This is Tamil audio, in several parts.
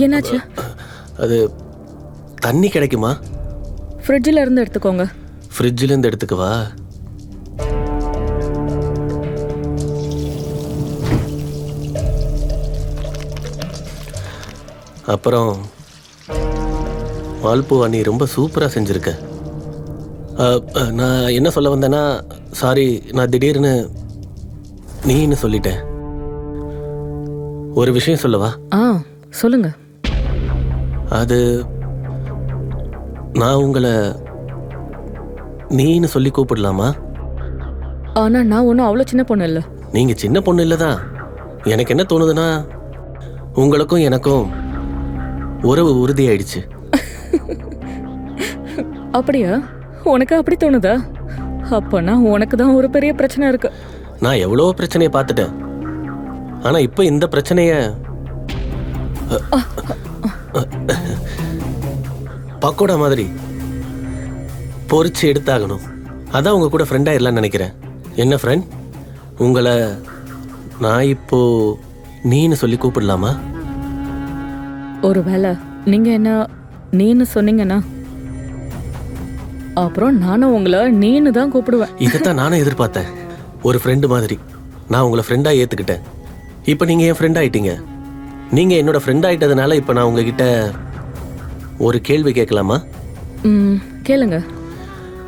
என்னாச்சு? அது தண்ணி கிடைக்குமா? ஃப்ரிட்ஜில் இருந்து எடுத்துக்கோங்க. ஃப்ரிட்ஜில் இருந்து எடுத்துக்கவா? அப்புறம் வால்பூவா, நீ ரொம்ப சூப்பராக செஞ்சுருக்க. நான் என்ன சொல்ல வந்தேன்னா, சாரி, நான் திடீர்னு நீன்னு சொல்லிட்டேன். ஒரு விஷயம் சொல்லவா? சொல்லுங்க. அது நான் உங்களை நீன்னு சொல்லி கூப்பிடலாமா? ஆனால் நான் ஒன்றும் அவ்வளோ சின்ன பொண்ணு இல்லை. நீங்கள் சின்ன பொண்ணு இல்லை தான். எனக்கு என்ன தோணுதுன்னா, உங்களுக்கும் எனக்கும் உறவு உறுதியாயிடுச்சு. அப்படியா? உனக்கு அப்படி தோணுதா? அப்போனா உனக்கு தான் ஒரு பெரிய பிரச்சனை இருக்கு. நான் எவ்வளோ பிரச்சனையை பார்த்துட்டேன். ஆனால் இப்போ இந்த பிரச்சனைய பக்கோடா மாதிரி பொறிச்சு எடுத்தாகணும். அதான் உங்க கூட ஃப்ரெண்ட் ஆயிடலாம்னு நினைக்கிறேன். என்ன ஃப்ரெண்ட், உங்களை நான் இப்போ நீன்னு சொல்லி கூப்பிடலாமா? ஒருவேளை நீங்க என்ன நீன்னு சொன்னீங்கன்னா அப்புறம் நானும் உங்களை நீன்னு தான் கூப்பிடுவேன். இதைத்தான் நானும் எதிர்பார்த்தேன். ஒரு ஃப்ரெண்டு மாதிரி நான் உங்களை ஃப்ரெண்டாக ஏற்றுக்கிட்டேன். இப்போ நீங்கள் என் ஃப்ரெண்ட் ஆயிட்டீங்க. நீங்கள் என்னோட ஃப்ரெண்ட் ஆயிட்டதுனால இப்போ நான் உங்ககிட்ட ஒரு கேள்வி கேட்கலாமா? கேளுங்க.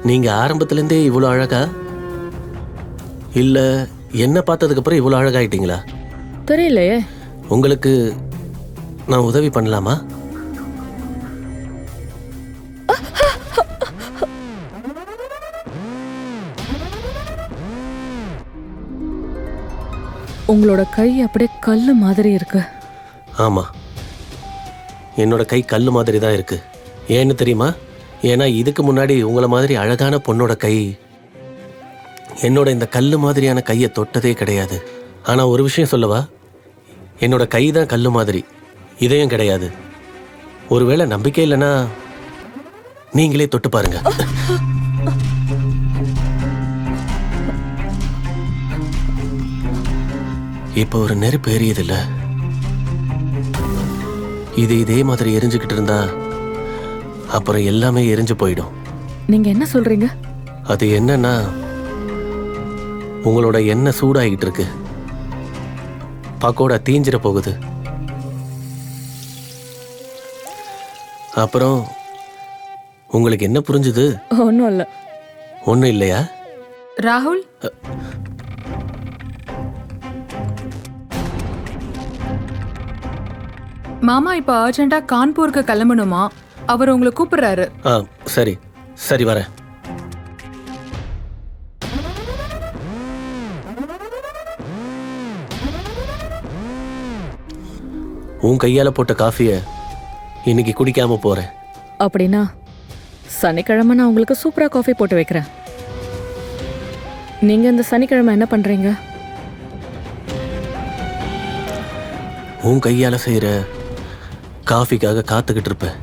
நீங்கள் ஆரம்பத்துலேருந்தே இவ்வளோ அழகா, இல்லை என்ன பார்த்ததுக்கப்புறம் இவ்வளோ அழகாயிட்டீங்களா? தெரியலையே. உங்களுக்கு நான் உதவி பண்ணலாமா? உங்களோட கை அப்படியே கல்லு மாதிரி இருக்கு. ஆமாம், என்னோட கை கல் மாதிரி தான் இருக்கு. ஏன்னு தெரியுமா? ஏன்னா இதுக்கு முன்னாடி உங்களை மாதிரி அழகான பொண்ணோட கை என்னோட இந்த கல் மாதிரியான கையை தொட்டதே கிடையாது. ஆனால் ஒரு விஷயம் சொல்லவா? என்னோட கை தான் கல் மாதிரி, இதயம் கிடையாது. ஒருவேளை நம்பிக்கை இல்லைன்னா நீங்களே தொட்டு பாருங்க. இப்போ ஒரு நெருப்பு எரியுதில்ல, இது இதே மாதிரி எரிஞ்சுக்கிட்டு இருந்தா அப்புறம் எல்லாமே எரிஞ்சு போயிடும். நீங்க என்ன சொல்றீங்க? அது என்னன்னா, உங்களோட எண்ணெய் சூடாகிட்டு இருக்கு. பக்கோடா தீஞ்சிட போகுது. அப்புறம் உங்களுக்கு என்ன புரிஞ்சுது? ஒன்றும் இல்லை. ஒன்றும் இல்லையா? ராகுல், மாமா இப்ப அர்ஜென்ட்டா கான்பூருக்கு கிளம்பணுமா? அவர் உங்களை கூப்பிடுறாரு. சரி சரி, வரேன். உன் கையால போட்ட காஃபியை இன்னைக்கு குடிக்காம போறேன். அப்படின்னா சனிக்கிழமை நான் உங்களுக்கு சூப்பரா காஃபி போட்டு வைக்கிறேன். நீங்க இந்த சனிக்கிழமை என்ன பண்றீங்க? உன் கையால செய்யற காஃபிக்காக காத்துக்கிட்டு இருப்பேன்.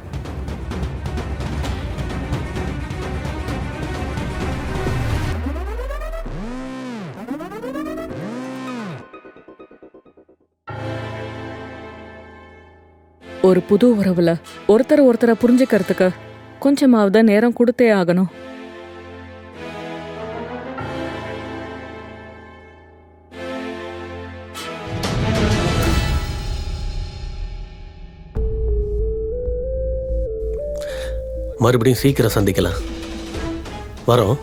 ஒரு புது உறவுல ஒருத்தரை புரிஞ்சுக்கிறதுக்கு கொஞ்சமாவது நேரம் கொடுத்தே ஆகணும். மறுபடியும் சீக்கிரம் சந்திக்கலாம். வரோம்.